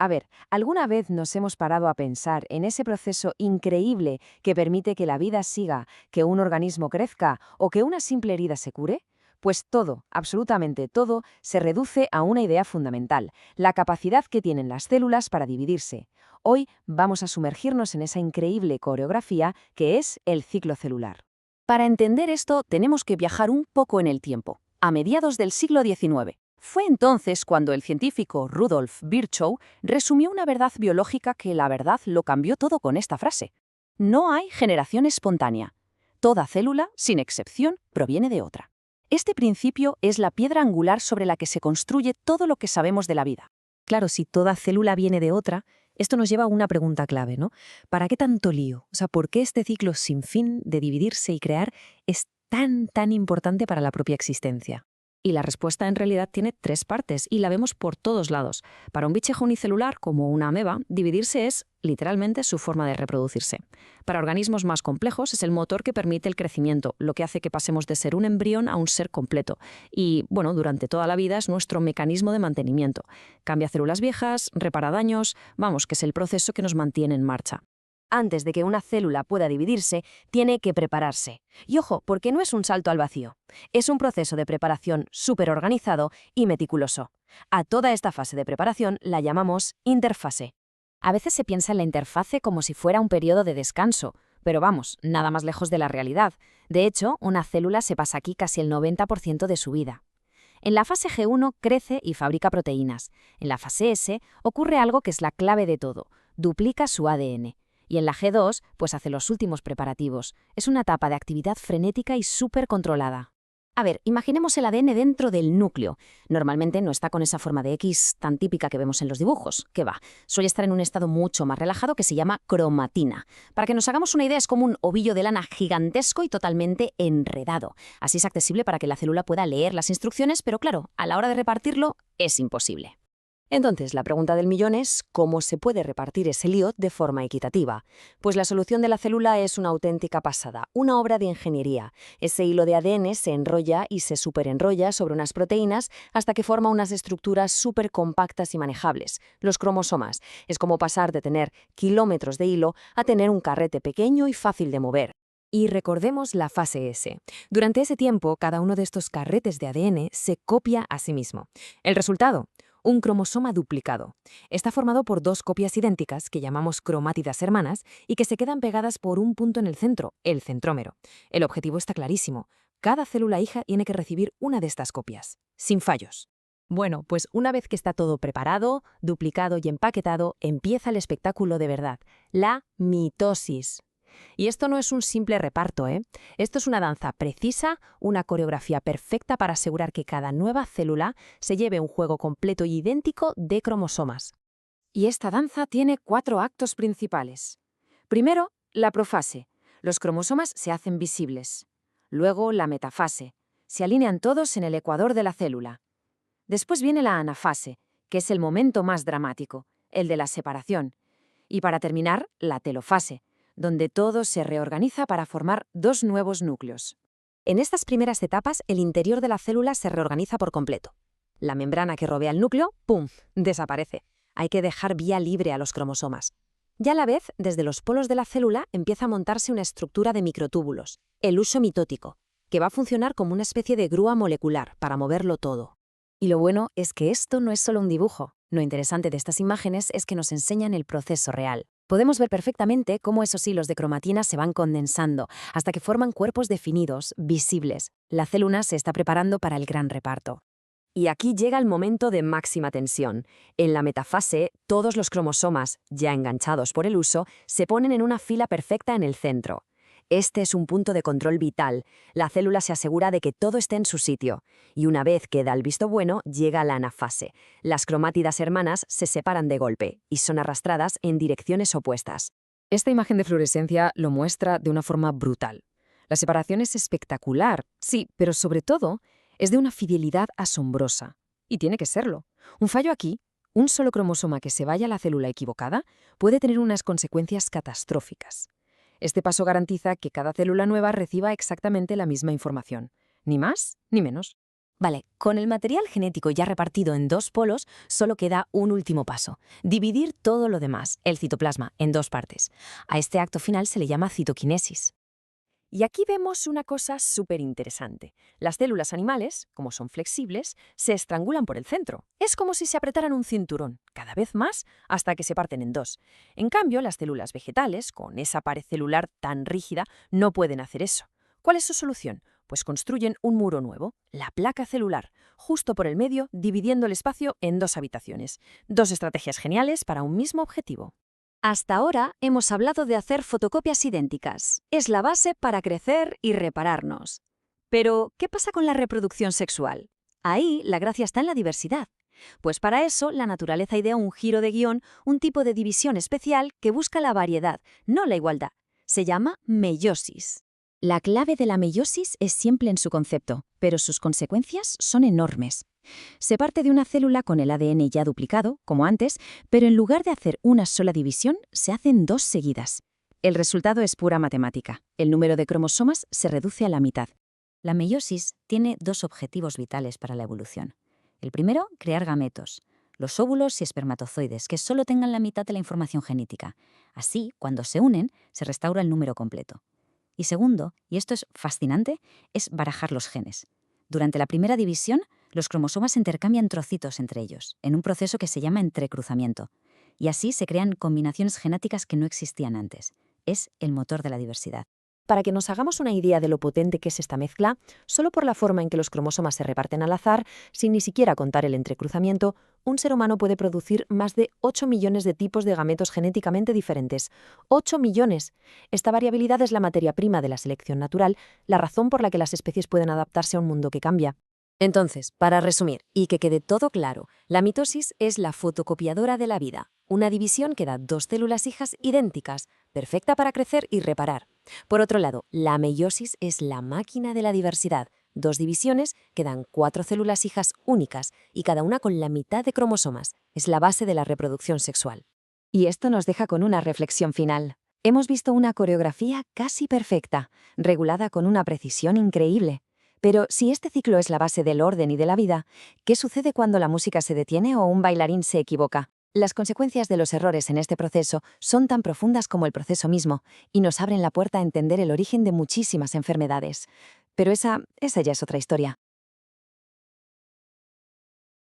A ver, ¿alguna vez nos hemos parado a pensar en ese proceso increíble que permite que la vida siga, que un organismo crezca o que una simple herida se cure? Pues todo, absolutamente todo, se reduce a una idea fundamental, la capacidad que tienen las células para dividirse. Hoy vamos a sumergirnos en esa increíble coreografía que es el ciclo celular. Para entender esto, tenemos que viajar un poco en el tiempo, a mediados del siglo XIX. Fue entonces cuando el científico Rudolf Virchow resumió una verdad biológica que la verdad lo cambió todo con esta frase. No hay generación espontánea. Toda célula, sin excepción, proviene de otra. Este principio es la piedra angular sobre la que se construye todo lo que sabemos de la vida. Claro, si toda célula viene de otra, esto nos lleva a una pregunta clave, ¿no? ¿Para qué tanto lío? O sea, ¿por qué este ciclo sin fin de dividirse y crear es tan importante para la propia existencia? Y la respuesta en realidad tiene tres partes y la vemos por todos lados. Para un bichejo unicelular, como una ameba, dividirse es literalmente su forma de reproducirse. Para organismos más complejos es el motor que permite el crecimiento, lo que hace que pasemos de ser un embrión a un ser completo. Y, bueno, durante toda la vida es nuestro mecanismo de mantenimiento. Cambia células viejas, repara daños, vamos, que es el proceso que nos mantiene en marcha. Antes de que una célula pueda dividirse, tiene que prepararse. Y ojo, porque no es un salto al vacío. Es un proceso de preparación súper organizado y meticuloso. A toda esta fase de preparación la llamamos interfase. A veces se piensa en la interfase como si fuera un periodo de descanso, pero vamos, nada más lejos de la realidad. De hecho, una célula se pasa aquí casi el 90% de su vida. En la fase G1 crece y fabrica proteínas. En la fase S ocurre algo que es la clave de todo, duplica su ADN. Y en la G2, pues hace los últimos preparativos. Es una etapa de actividad frenética y súper controlada. A ver, imaginemos el ADN dentro del núcleo. Normalmente no está con esa forma de X tan típica que vemos en los dibujos. ¿Qué va? Suele estar en un estado mucho más relajado que se llama cromatina. Para que nos hagamos una idea, es como un ovillo de lana gigantesco y totalmente enredado. Así es accesible para que la célula pueda leer las instrucciones, pero claro, a la hora de repartirlo es imposible. Entonces, la pregunta del millón es ¿cómo se puede repartir ese lío de forma equitativa? Pues la solución de la célula es una auténtica pasada, una obra de ingeniería. Ese hilo de ADN se enrolla y se superenrolla sobre unas proteínas hasta que forma unas estructuras súper compactas y manejables, los cromosomas. Es como pasar de tener kilómetros de hilo a tener un carrete pequeño y fácil de mover. Y recordemos la fase S. Durante ese tiempo, cada uno de estos carretes de ADN se copia a sí mismo. El resultado: un cromosoma duplicado. Está formado por dos copias idénticas que llamamos cromátidas hermanas y que se quedan pegadas por un punto en el centro, el centrómero. El objetivo está clarísimo. Cada célula hija tiene que recibir una de estas copias, sin fallos. Bueno, pues una vez que está todo preparado, duplicado y empaquetado, empieza el espectáculo de verdad, la mitosis. Y esto no es un simple reparto, ¿eh? Esto es una danza precisa, una coreografía perfecta para asegurar que cada nueva célula se lleve un juego completo y idéntico de cromosomas. Y esta danza tiene 4 actos principales. Primero, la profase. Los cromosomas se hacen visibles. Luego, la metafase. Se alinean todos en el ecuador de la célula. Después viene la anafase, que es el momento más dramático, el de la separación. Y para terminar, la telofase, donde todo se reorganiza para formar dos nuevos núcleos. En estas primeras etapas, el interior de la célula se reorganiza por completo. La membrana que rodea el núcleo, ¡pum!, desaparece. Hay que dejar vía libre a los cromosomas. Ya a la vez, desde los polos de la célula empieza a montarse una estructura de microtúbulos, el huso mitótico, que va a funcionar como una especie de grúa molecular para moverlo todo. Y lo bueno es que esto no es solo un dibujo. Lo interesante de estas imágenes es que nos enseñan el proceso real. Podemos ver perfectamente cómo esos hilos de cromatina se van condensando hasta que forman cuerpos definidos, visibles. La célula se está preparando para el gran reparto. Y aquí llega el momento de máxima tensión. En la metafase, todos los cromosomas, ya enganchados por el huso, se ponen en una fila perfecta en el centro. Este es un punto de control vital. La célula se asegura de que todo esté en su sitio. Y una vez que da el visto bueno, llega la anafase. Las cromátidas hermanas se separan de golpe y son arrastradas en direcciones opuestas. Esta imagen de fluorescencia lo muestra de una forma brutal. La separación es espectacular, sí, pero sobre todo es de una fidelidad asombrosa. Y tiene que serlo. Un fallo aquí, un solo cromosoma que se vaya a la célula equivocada, puede tener unas consecuencias catastróficas. Este paso garantiza que cada célula nueva reciba exactamente la misma información, ni más ni menos. Vale, con el material genético ya repartido en dos polos, solo queda un último paso: dividir todo lo demás, el citoplasma, en dos partes. A este acto final se le llama citoquinesis. Y aquí vemos una cosa súper interesante. Las células animales, como son flexibles, se estrangulan por el centro. Es como si se apretaran un cinturón, cada vez más, hasta que se parten en dos. En cambio, las células vegetales, con esa pared celular tan rígida, no pueden hacer eso. ¿Cuál es su solución? Pues construyen un muro nuevo, la placa celular, justo por el medio, dividiendo el espacio en dos habitaciones. Dos estrategias geniales para un mismo objetivo. Hasta ahora hemos hablado de hacer fotocopias idénticas. Es la base para crecer y repararnos. Pero, ¿qué pasa con la reproducción sexual? Ahí la gracia está en la diversidad. Pues para eso la naturaleza idea un giro de guión, un tipo de división especial que busca la variedad, no la igualdad. Se llama meiosis. La clave de la meiosis es simple en su concepto, pero sus consecuencias son enormes. Se parte de una célula con el ADN ya duplicado, como antes, pero en lugar de hacer una sola división, se hacen dos seguidas. El resultado es pura matemática. El número de cromosomas se reduce a la mitad. La meiosis tiene dos objetivos vitales para la evolución. El primero, crear gametos, los óvulos y espermatozoides, que solo tengan la mitad de la información genética. Así, cuando se unen, se restaura el número completo. Y segundo, y esto es fascinante, es barajar los genes. Durante la primera división, los cromosomas intercambian trocitos entre ellos, en un proceso que se llama entrecruzamiento. Y así se crean combinaciones genéticas que no existían antes. Es el motor de la diversidad. Para que nos hagamos una idea de lo potente que es esta mezcla, solo por la forma en que los cromosomas se reparten al azar, sin ni siquiera contar el entrecruzamiento, un ser humano puede producir más de 8 millones de tipos de gametos genéticamente diferentes. ¡8 millones! Esta variabilidad es la materia prima de la selección natural, la razón por la que las especies pueden adaptarse a un mundo que cambia. Entonces, para resumir, y que quede todo claro, la mitosis es la fotocopiadora de la vida, una división que da dos células hijas idénticas, perfecta para crecer y reparar. Por otro lado, la meiosis es la máquina de la diversidad, dos divisiones que dan 4 células hijas únicas y cada una con la mitad de cromosomas. Es la base de la reproducción sexual. Y esto nos deja con una reflexión final. Hemos visto una coreografía casi perfecta, regulada con una precisión increíble. Pero si este ciclo es la base del orden y de la vida, ¿qué sucede cuando la música se detiene o un bailarín se equivoca? Las consecuencias de los errores en este proceso son tan profundas como el proceso mismo y nos abren la puerta a entender el origen de muchísimas enfermedades. Pero esa ya es otra historia.